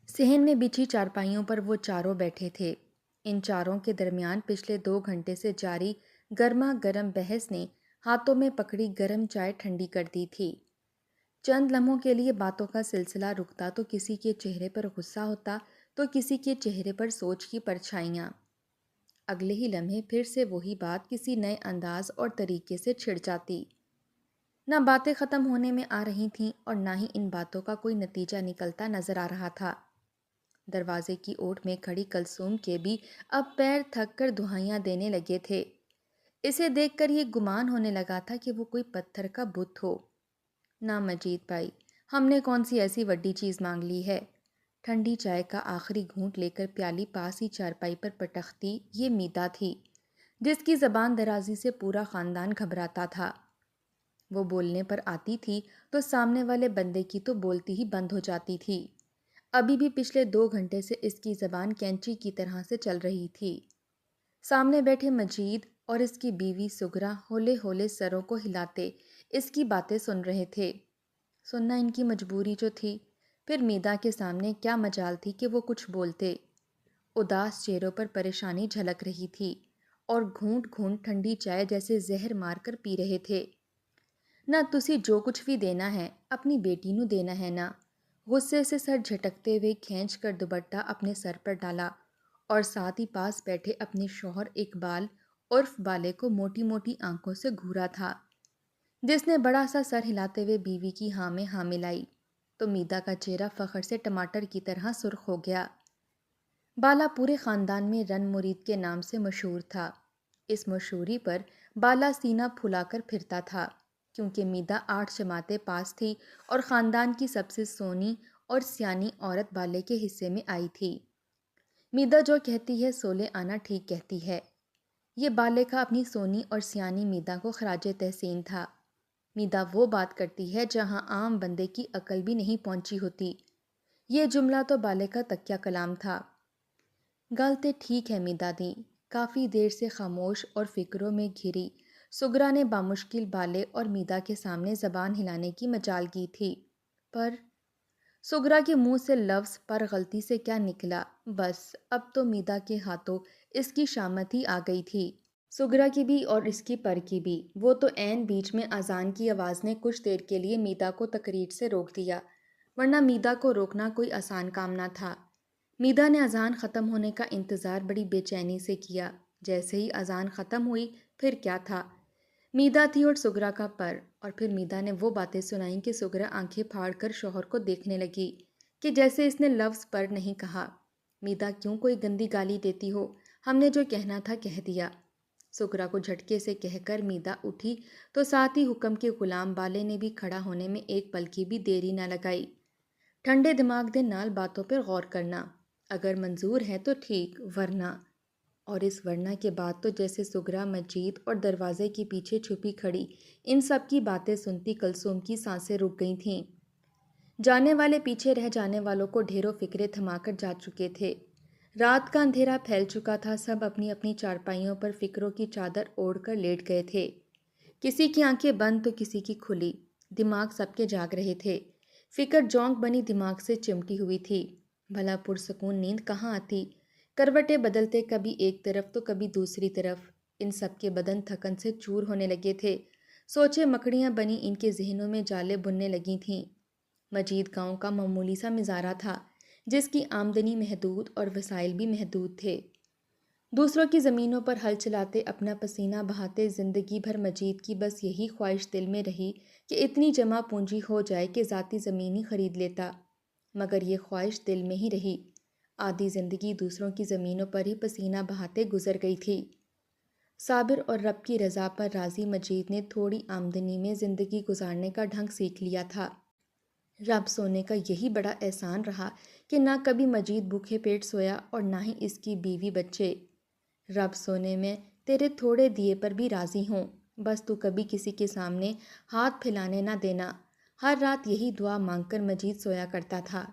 صحن میں بچھی چارپائیوں پر وہ چاروں بیٹھے تھے۔ ان چاروں کے درمیان پچھلے 2 گھنٹے سے جاری گرما گرم بحث نے ہاتھوں میں پکڑی گرم چائے ٹھنڈی کر دی تھی۔ چند لمحوں کے لیے باتوں کا سلسلہ رکتا تو کسی کے چہرے پر غصہ ہوتا تو کسی کے چہرے پر سوچ کی پرچھائیاں۔ اگلے ہی لمحے پھر سے وہی بات کسی نئے انداز اور طریقے سے چھڑ جاتی۔ نہ باتیں ختم ہونے میں آ رہی تھیں اور نہ ہی ان باتوں کا کوئی نتیجہ نکلتا نظر آ رہا تھا۔ دروازے کی اوٹ میں کھڑی کلثوم کے بھی اب پیر تھک کر دہائیاں دینے لگے تھے۔ اسے دیکھ کر یہ گمان ہونے لگا تھا کہ وہ کوئی پتھر کا بت ہو۔ نہ مجید بھائی، ہم نے کون سی ایسی وڈی چیز مانگ لی ہے؟ ٹھنڈی چائے کا آخری گھونٹ لے کر پیالی پاس ہی چارپائی پر پٹختی یہ میدا تھی، جس کی زبان درازی سے پورا خاندان گھبراتا تھا۔ وہ بولنے پر آتی تھی تو سامنے والے بندے کی تو بولتی ہی بند ہو جاتی تھی۔ ابھی بھی پچھلے 2 گھنٹے سے اس کی زبان کینچی کی طرح سے چل رہی تھی۔ سامنے بیٹھے مجید اور اس کی بیوی سگرا ہولے ہولے سروں کو ہلاتے اس کی باتیں سن رہے تھے۔ سننا ان کی مجبوری جو تھی، پھر میدا کے سامنے کیا مجال تھی کہ وہ کچھ بولتے۔ اداس چہروں پر پریشانی جھلک رہی تھی اور گھونٹ گھونٹ ٹھنڈی چائے جیسے زہر مار کر پی رہے تھے۔ نہ تسی جو کچھ بھی دینا ہے اپنی بیٹی نو دینا ہے نا۔ غصے سے سر جھٹکتے ہوئے کھینچ کر دوپٹہ اپنے سر پر ڈالا اور ساتھ ہی پاس بیٹھے اپنے شوہر اقبال عرف بالے کو موٹی موٹی آنکھوں سے گھورا تھا، جس نے بڑا سا سر ہلاتے ہوئے بیوی کی ہاں میں ہاں ملائی تو میدا کا چہرہ فخر سے ٹماٹر کی طرح سرخ ہو گیا۔ بالا پورے خاندان میں رن مرید کے نام سے مشہور تھا۔ اس مشہوری پر بالا سینہ پھلا کر پھرتا تھا، کیونکہ میدا 8 جماعتیں پاس تھی اور خاندان کی سب سے سونی اور سیانی عورت بالے کے حصے میں آئی تھی۔ میدا جو کہتی ہے سولے آنا ٹھیک کہتی ہے۔ یہ بالے کا اپنی سونی اور سیانی میدا کو خراج تحسین تھا۔ میدا وہ بات کرتی ہے جہاں عام بندے کی عقل بھی نہیں پہنچی ہوتی۔ یہ جملہ تو بالے کا تکیہ کلام تھا۔ گل تے ٹھیک ہے میدا دی، کافی دیر سے خاموش اور فکروں میں گھری سگرا نے بامشکل بالے اور میدا کے سامنے زبان ہلانے کی مجال کی تھی، پر سگرا کے منہ سے لفظ پر غلطی سے کیا نکلا، بس اب تو میدا کے ہاتھوں اس کی شامت ہی آ گئی تھی۔ سگرا کی بھی اور اس کی پر کی بھی۔ وہ تو عین بیچ میں اذان کی آواز نے کچھ دیر کے لیے میدا کو تقریر سے روک دیا، ورنہ میدا کو روکنا کوئی آسان کام نہ تھا۔ میدا نے اذان ختم ہونے کا انتظار بڑی بے چینی سے کیا۔ جیسے ہی اذان ختم ہوئی پھر کیا تھا، میدا تھی اور سگرا کا پر، اور پھر میدا نے وہ باتیں سنائیں کہ سگرا آنکھیں پھاڑ کر شوہر کو دیکھنے لگی کہ جیسے اس نے لفظ پر نہیں کہا۔ میدا کیوں کوئی گندی گالی دیتی ہو، ہم نے جو کہنا تھا کہہ دیا۔ سگرا کو جھٹکے سے کہہ کر میدا اٹھی تو ساتھ ہی حکم کے غلام بالے نے بھی کھڑا ہونے میں ایک پل کی بھی دیری نہ لگائی۔ ٹھنڈے دماغ دے نال باتوں پر غور کرنا، اگر منظور ہے تو ٹھیک، ورنہ۔ اور اس ورنہ کے بعد تو جیسے سگرا مجید اور دروازے کے پیچھے چھپی کھڑی ان سب کی باتیں سنتی کلثوم کی سانسیں رک گئی تھیں۔ جانے والے پیچھے رہ جانے والوں کو ڈھیروں فکرے تھما کر جا چکے تھے۔ رات کا اندھیرا پھیل چکا تھا، سب اپنی اپنی چارپائیوں پر فکروں کی چادر اوڑھ کر لیٹ گئے تھے۔ کسی کی آنکھیں بند تو کسی کی کھلی، دماغ سب کے جاگ رہے تھے۔ فکر جونک بنی دماغ سے چمٹی ہوئی تھی، بھلا پرسکون نیند کہاں آتی؟ کروٹیں بدلتے کبھی ایک طرف تو کبھی دوسری طرف، ان سب کے بدن تھکن سے چور ہونے لگے تھے۔ سوچے مکڑیاں بنی ان کے ذہنوں میں جالے بننے لگی تھیں۔ مجید گاؤں کا معمولی سا مزارع تھا، جس کی آمدنی محدود اور وسائل بھی محدود تھے۔ دوسروں کی زمینوں پر ہل چلاتے اپنا پسینہ بہاتے زندگی بھر مجید کی بس یہی خواہش دل میں رہی کہ اتنی جمع پونجی ہو جائے کہ ذاتی زمین ہی خرید لیتا، مگر یہ خواہش دل میں ہی رہی۔ آدھی زندگی دوسروں کی زمینوں پر ہی پسینہ بہاتے گزر گئی تھی۔ صابر اور رب کی رضا پر راضی مجید نے تھوڑی آمدنی میں زندگی گزارنے کا ڈھنگ سیکھ لیا تھا۔ رب سونے کا یہی بڑا احسان رہا کہ نہ کبھی مجید بھوکے پیٹ سویا اور نہ ہی اس کی بیوی بچے۔ رب سونے میں تیرے تھوڑے دیے پر بھی راضی ہوں، بس تو کبھی کسی کے سامنے ہاتھ پھیلانے نہ دینا۔ ہر رات یہی دعا مانگ کر مجید سویا کرتا تھا،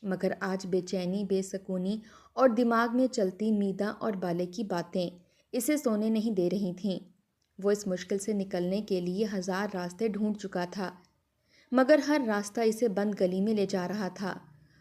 مگر آج بے چینی، بے سکونی اور دماغ میں چلتی میدا اور بالے کی باتیں اسے سونے نہیں دے رہی تھیں۔ وہ اس مشکل سے نکلنے کے لیے 1000 راستے ڈھونڈ چکا تھا، مگر ہر راستہ اسے بند گلی میں لے جا رہا تھا۔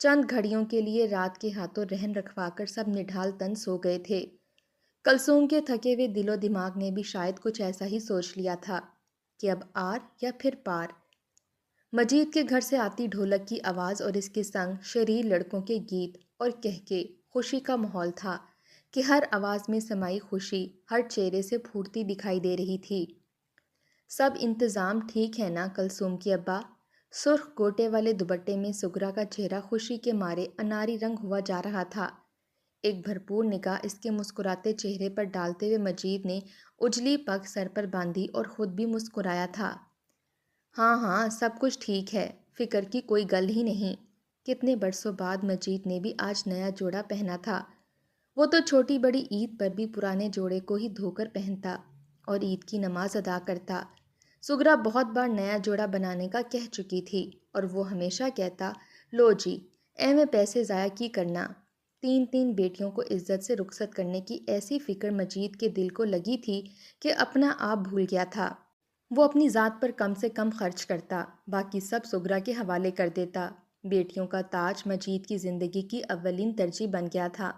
چند گھڑیوں کے لیے رات کے ہاتھوں رہن رکھوا کر سب نڈھال تن سو گئے تھے۔ کلثوم کے تھکے ہوئے دل و دماغ نے بھی شاید کچھ ایسا ہی سوچ لیا تھا کہ اب آر یا پھر پار۔ مجید کے گھر سے آتی ڈھولک کی آواز اور اس کے سنگ شریر لڑکوں کے گیت اور کہکے خوشی کا ماحول تھا کہ ہر آواز میں سمائی خوشی ہر چہرے سے پھوٹتی دکھائی دے رہی تھی۔ سب انتظام ٹھیک ہے نا کلثوم کی ابا؟ سرخ گوٹے والے دوپٹے میں سغرا کا چہرہ خوشی کے مارے اناری رنگ ہوا جا رہا تھا۔ ایک بھرپور نگاہ اس کے مسکراتے چہرے پر ڈالتے ہوئے مجید نے اجلی پگ سر پر باندھی اور خود بھی مسکرایا تھا۔ ہاں ہاں سب کچھ ٹھیک ہے، فکر کی کوئی گل ہی نہیں۔ کتنے برسوں بعد مجید نے بھی آج نیا جوڑا پہنا تھا۔ وہ تو چھوٹی بڑی عید پر بھی پرانے جوڑے کو ہی دھو کر پہنتا اور عید کی نماز ادا کرتا۔ سغرا بہت بار نیا جوڑا بنانے کا کہہ چکی تھی اور وہ ہمیشہ کہتا، لو جی میں پیسے ضائع کی کرنا۔ تین تین بیٹیوں کو عزت سے رخصت کرنے کی ایسی فکر مجید کے دل کو لگی تھی کہ اپنا آپ بھول گیا تھا۔ وہ اپنی ذات پر کم سے کم خرچ کرتا، باقی سب سغرا کے حوالے کر دیتا۔ بیٹیوں کا تاج مجید کی زندگی کی اولین ترجیح بن گیا تھا۔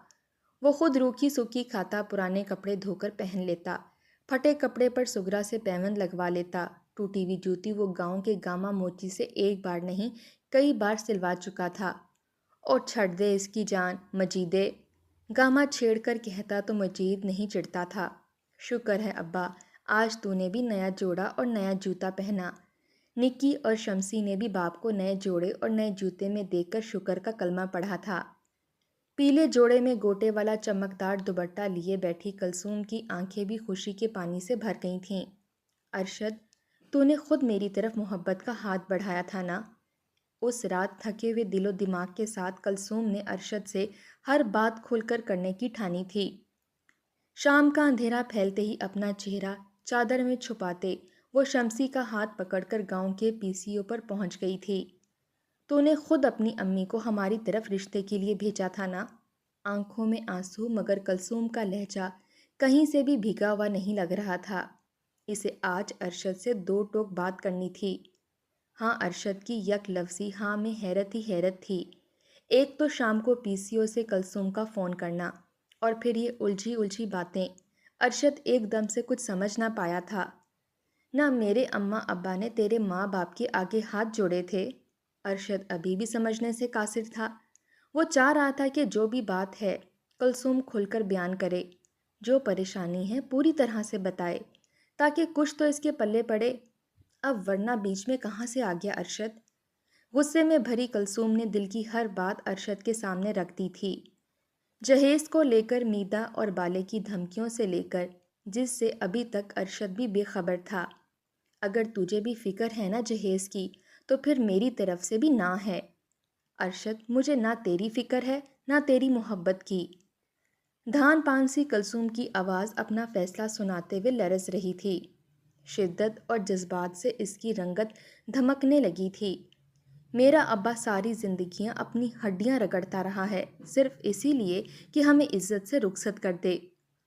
وہ خود روکھی سوکھی کھاتا، پرانے کپڑے دھو کر پہن لیتا، پھٹے کپڑے پر سغرا سے پیوند لگوا لیتا، ٹوٹی ہوئی جوتی وہ گاؤں کے گاما موچی سے ایک بار نہیں کئی بار سلوا چکا تھا۔ اور چھڑ دے اس کی جان مجیدے، گاما چھیڑ کر کہتا تو مجید نہیں چڑھتا تھا۔ شکر ہے ابا آج تو نے بھی نیا جوڑا اور نیا جوتا پہنا۔ نکی اور شمسی نے بھی باپ کو نئے جوڑے اور نئے جوتے میں دیکھ کر شکر کا کلمہ پڑھا تھا۔ پیلے جوڑے میں گوٹے والا چمکدار دوپٹہ لیے بیٹھی کلثوم کی آنکھیں بھی خوشی کے پانی سے بھر گئی تھیں۔ ارشد تو نے خود میری طرف محبت کا ہاتھ بڑھایا تھا نا؟ اس رات تھکے ہوئے دل و دماغ کے ساتھ کلثوم نے ارشد سے ہر بات کھل کر کرنے کی ٹھانی تھی۔ شام کا اندھیرا پھیلتے ہی اپنا چہرہ چادر میں چھپاتے وہ شمسی کا ہاتھ پکڑ کر گاؤں کے پی سی او پر پہنچ گئی تھی۔ تو نے خود اپنی امی کو ہماری طرف رشتے کے لیے بھیجا تھا نا؟ آنکھوں میں آنسو مگر کلثوم کا لہجہ کہیں سے بھی بھیگا ہوا نہیں لگ رہا تھا۔ اسے آج ارشد سے دو ٹوک بات کرنی تھی۔ ہاں ارشد کی یک لفظی ہاں میں حیرت ہی حیرت تھی۔ ایک تو شام کو پی سی او سے کلثوم کا فون کرنا اور پھر یہ الجھی الجھی باتیں۔ ارشد ایک دم سے کچھ سمجھ نہ پایا تھا۔ نہ میرے اماں ابا نے تیرے ماں باپ کے آگے ہاتھ جوڑے تھے؟ ارشد ابھی بھی سمجھنے سے قاصر تھا۔ وہ چاہ رہا تھا کہ جو بھی بات ہے کلثوم کھل کر بیان کرے، جو پریشانی ہے پوری طرح سے بتائے تاکہ کچھ تو اس کے پلے پڑے۔ اب ورنہ بیچ میں کہاں سے آ گیا ارشد؟ غصے میں بھری کلثوم نے دل کی ہر بات ارشد کے سامنے رکھ دی تھی۔ جہیز کو لے کر میدا اور بالے کی دھمکیوں سے لے کر جس سے ابھی تک ارشد بھی بے خبر تھا۔ اگر تجھے بھی فکر ہے نا جہیز کی تو پھر میری طرف سے بھی نہ ہے۔ ارشد مجھے نہ تیری فکر ہے نہ تیری محبت کی۔ دھان پان سی کلثوم کی آواز اپنا فیصلہ سناتے ہوئے لرز رہی تھی۔ شدت اور جذبات سے اس کی رنگت دھمکنے لگی تھی۔ میرا ابا ساری زندگیاں اپنی ہڈیاں رگڑتا رہا ہے صرف اسی لیے کہ ہمیں عزت سے رخصت کر دے۔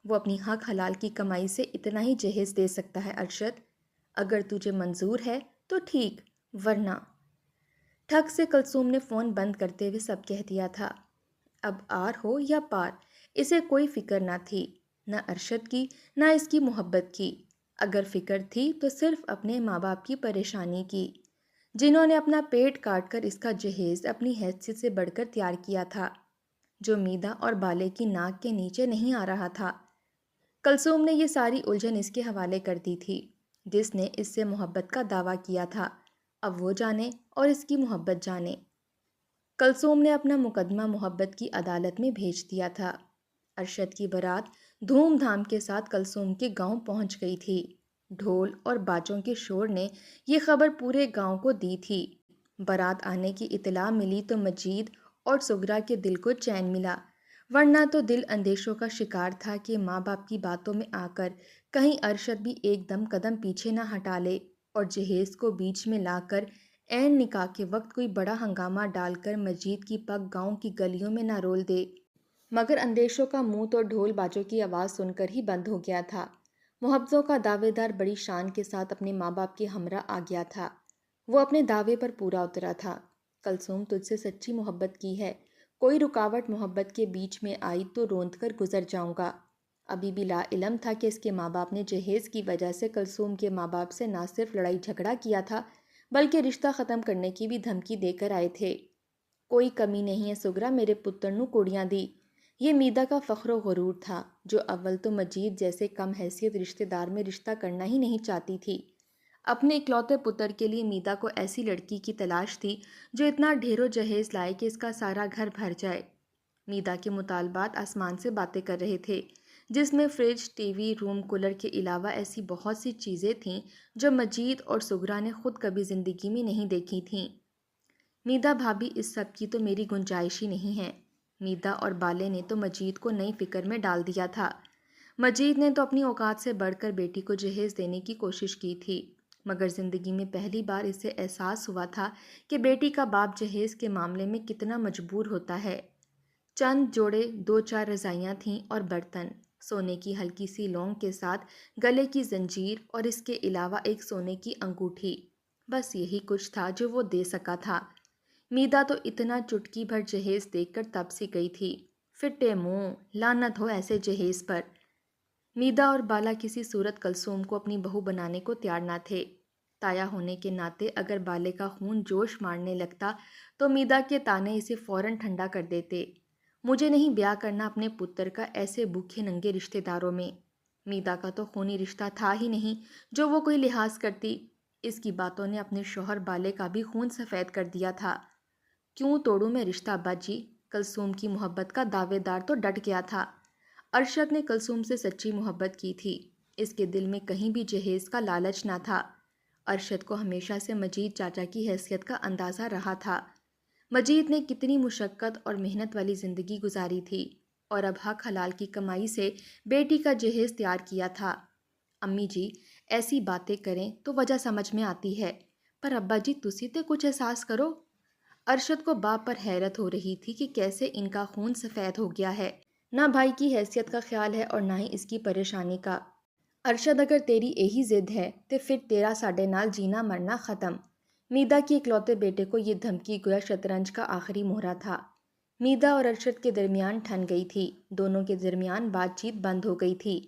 وہ اپنی حق حلال کی کمائی سے اتنا ہی جہیز دے سکتا ہے ارشد۔ اگر تجھے منظور ہے تو ٹھیک، ورنہ۔ ٹھک سے کلثوم نے فون بند کرتے ہوئے سب کہہ دیا تھا۔ اب آر ہو یا پار اسے کوئی فکر نہ تھی، نہ ارشد کی نہ اس کی محبت کی۔ اگر فکر تھی تو صرف اپنے ماں باپ کی پریشانی کی، جنہوں نے اپنا پیٹ کاٹ کر اس کا جہیز اپنی حیثیت سے بڑھ کر تیار کیا تھا، جو میدا اور بالے کی ناک کے نیچے نہیں آ رہا تھا۔ کلثوم نے یہ ساری الجھن اس کے حوالے کر دی تھی، جس نے اس سے محبت کا دعویٰ کیا تھا۔ اب وہ جانے اور اس کی محبت جانے۔ کلثوم نے اپنا مقدمہ محبت کی عدالت میں بھیج دیا تھا۔ ارشد کی بارات دھوم دھام کے ساتھ کلثوم کے گاؤں پہنچ گئی تھی۔ ڈھول اور باجوں کے شور نے یہ خبر پورے گاؤں کو دی تھی۔ بارات آنے کی اطلاع ملی تو مجید اور سغرا کے دل کو چین ملا، ورنہ تو دل اندیشوں کا شکار تھا کہ ماں باپ کی باتوں میں آ کر کہیں ارشد بھی ایک دم قدم پیچھے نہ ہٹا لے اور جہیز کو بیچ میں لا کر عین نکاح کے وقت کوئی بڑا ہنگامہ ڈال کر مجید کی پگ گاؤں کی گلیوں میں نہ رول دے۔ مگر اندیشوں کا منہ تو ڈھول باجوں کی آواز سن کر ہی بند ہو گیا تھا۔ محافظوں کا دعوے دار بڑی شان کے ساتھ اپنے ماں باپ کے ہمراہ آ گیا تھا۔ وہ اپنے دعوے پر پورا اترا تھا۔ کلثوم تجھ سے سچی محبت کی ہے، کوئی رکاوٹ محبت کے بیچ میں آئی تو روند کر گزر جاؤں گا۔ ابھی بھی لا علم تھا کہ اس کے ماں باپ نے جہیز کی وجہ سے کلثوم کے ماں باپ سے نہ صرف لڑائی جھگڑا کیا تھا بلکہ رشتہ ختم کرنے کی بھی دھمکی دے کر آئے تھے۔ کوئی کمی نہیں ہے سگرا میرے پتر نو کوڑیاں دی، یہ میدا کا فخر و غرور تھا، جو اول تو مجید جیسے کم حیثیت رشتہ دار میں رشتہ کرنا ہی نہیں چاہتی تھی۔ اپنے اکلوتے پتر کے لیے میدا کو ایسی لڑکی کی تلاش تھی جو اتنا ڈھیرو جہیز لائے کہ اس کا سارا گھر بھر جائے۔ میدا کے مطالبات آسمان سے باتیں کر رہے تھے، جس میں fridge, T V, room cooler کے علاوہ ایسی بہت سی چیزیں تھیں جو مجید اور سگرا نے خود کبھی زندگی میں نہیں دیکھی تھیں۔ میدا بھابھی، اس سب کی تو میری گنجائش ہی نہیں ہے۔ میدا اور بالے نے تو مجید کو نئی فکر میں ڈال دیا تھا۔ مجید نے تو اپنی اوقات سے بڑھ کر بیٹی کو جہیز دینے کی کوشش کی تھی، مگر زندگی میں پہلی بار اسے احساس ہوا تھا کہ بیٹی کا باپ جہیز کے معاملے میں کتنا مجبور ہوتا ہے۔ چند جوڑے، 2-4 رضائیاں تھیں اور برتن، سونے کی ہلکی سی لونگ کے ساتھ گلے کی زنجیر اور اس کے علاوہ ایک سونے کی انگوٹھی، بس یہی کچھ تھا جو وہ دے سکا تھا۔ میدا تو اتنا چٹکی بھر جہیز دیکھ کر تب سی گئی تھی۔ فٹے منہ، لعنت ہو ایسے جہیز پر۔ میدا اور بالا کسی صورت کلثوم کو اپنی بہو بنانے کو تیار نہ تھے۔ تایا ہونے کے ناطے اگر بالے کا خون جوش مارنے لگتا تو میدا کے تانے اسے فوراً ٹھنڈا کر دیتے۔ مجھے نہیں بیاہ کرنا اپنے پتر کا ایسے بھوکے ننگے رشتہ داروں میں۔ میدا کا تو خونی رشتہ تھا ہی نہیں جو وہ کوئی لحاظ کرتی، اس کی باتوں نے اپنے شوہر بالے کا بھی خون سفید کر دیا تھا۔ کیوں توڑوں میں رشتہ ابا جی؟ کلثوم کی محبت کا دعوے دار تو ڈٹ گیا تھا۔ ارشد نے کلثوم سے سچی محبت کی تھی، اس کے دل میں کہیں بھی جہیز کا لالچ نہ تھا۔ ارشد کو ہمیشہ سے مجید چاچا کی حیثیت کا اندازہ رہا تھا۔ مجید نے کتنی مشقت اور محنت والی زندگی گزاری تھی اور اب حق حلال کی کمائی سے بیٹی کا جہیز تیار کیا تھا۔ امی جی ایسی باتیں کریں تو وجہ سمجھ میں آتی ہے، پر ابا جی تسی تے کچھ احساس کرو۔ ارشد کو باپ پر حیرت ہو رہی تھی کہ کیسے ان کا خون سفید ہو گیا ہے۔ نہ بھائی کی حیثیت کا خیال ہے اور نہ ہی اس کی پریشانی کا۔ ارشد اگر تیری یہی ضد ہے تو پھر تیرا ساڈے نال جینا مرنا ختم۔ میدا کے اکلوتے بیٹے کو یہ دھمکی گویا شطرنج کا آخری مہرہ تھا۔ میدا اور ارشد کے درمیان ٹھن گئی تھی، دونوں کے درمیان بات چیت بند ہو گئی تھی۔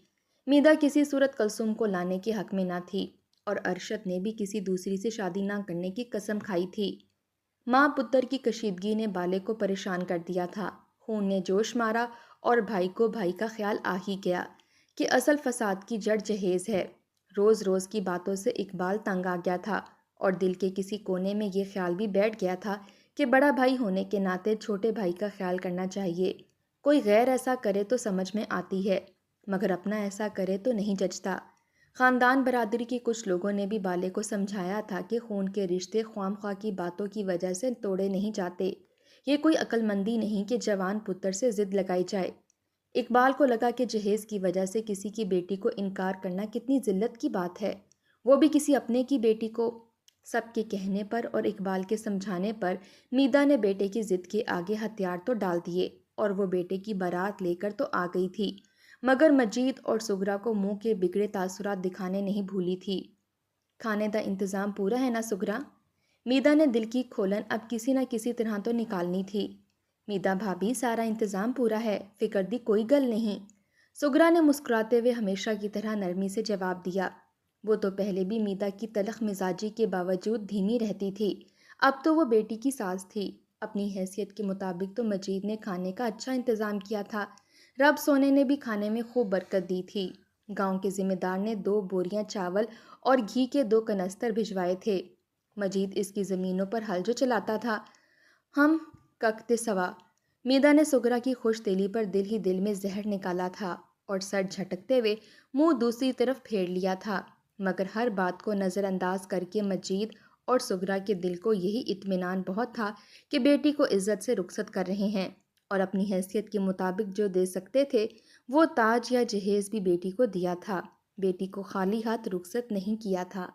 میدا کسی صورت کلثوم کو لانے کے حق میں نہ تھی اور ارشد نے بھی کسی دوسری سے شادی نہ کرنے کی قسم کھائی تھی۔ ماں پتر کی کشیدگی نے بالے کو پریشان کر دیا تھا، خون نے جوش مارا اور بھائی کو بھائی کا خیال آ ہی گیا کہ اصل فساد کی جڑ جہیز ہے۔ روز روز کی باتوں سے اقبال تنگ آ گیا تھا اور دل کے کسی کونے میں یہ خیال بھی بیٹھ گیا تھا کہ بڑا بھائی ہونے کے ناطے چھوٹے بھائی کا خیال کرنا چاہیے۔ کوئی غیر ایسا کرے تو سمجھ میں آتی ہے، مگر اپنا ایسا کرے تو نہیں جچتا۔ خاندان برادری کے کچھ لوگوں نے بھی بالے کو سمجھایا تھا کہ خون کے رشتے خواہ مخواہ کی باتوں کی وجہ سے توڑے نہیں جاتے، یہ کوئی عقل مندی نہیں کہ جوان پتر سے ضد لگائی جائے۔ اقبال کو لگا کہ جہیز کی وجہ سے کسی کی بیٹی کو انکار کرنا کتنی ذلت کی بات ہے، وہ بھی کسی اپنے کی بیٹی کو۔ سب کے کہنے پر اور اقبال کے سمجھانے پر میدا نے بیٹے کی ضد کے آگے ہتھیار تو ڈال دیے اور وہ بیٹے کی بارات لے کر تو آ گئی تھی، مگر مجید اور سگرا کو منہ کے بگڑے تاثرات دکھانے نہیں بھولی تھی۔ کھانے دا انتظام پورا ہے نا سگرا؟ میدا نے دل کی کھولن اب کسی نہ کسی طرح تو نکالنی تھی۔ میدا بھابھی سارا انتظام پورا ہے، فکر دی کوئی گل نہیں، سگرا نے مسکراتے ہوئے ہمیشہ کی طرح نرمی سے جواب دیا۔ وہ تو پہلے بھی میدا کی تلخ مزاجی کے باوجود دھیمی رہتی تھی، اب تو وہ بیٹی کی ساز تھی۔ اپنی حیثیت کے مطابق تو مجید نے کھانے کا اچھا انتظام کیا تھا، رب سونے نے بھی کھانے میں خوب برکت دی تھی۔ گاؤں کے ذمہ دار نے 2 بوریاں چاول اور گھی کے 2 کنستر بھجوائے تھے۔ مجید اس کی زمینوں پر ہل جو چلاتا تھا، ہم ککتے سوا۔ میدا نے سگرا کی خوش دلی پر دل ہی دل میں زہر نکالا تھا اور سر جھٹکتے ہوئے منہ دوسری طرف پھیر لیا تھا، مگر ہر بات کو نظر انداز کر کے مجید اور سگرا کے دل کو یہی اطمینان بہت تھا کہ بیٹی کو عزت سے رخصت کر رہے ہیں اور اپنی حیثیت کے مطابق جو دے سکتے تھے وہ تاج یا جہیز بھی بیٹی کو دیا تھا، بیٹی کو خالی ہاتھ رخصت نہیں کیا تھا۔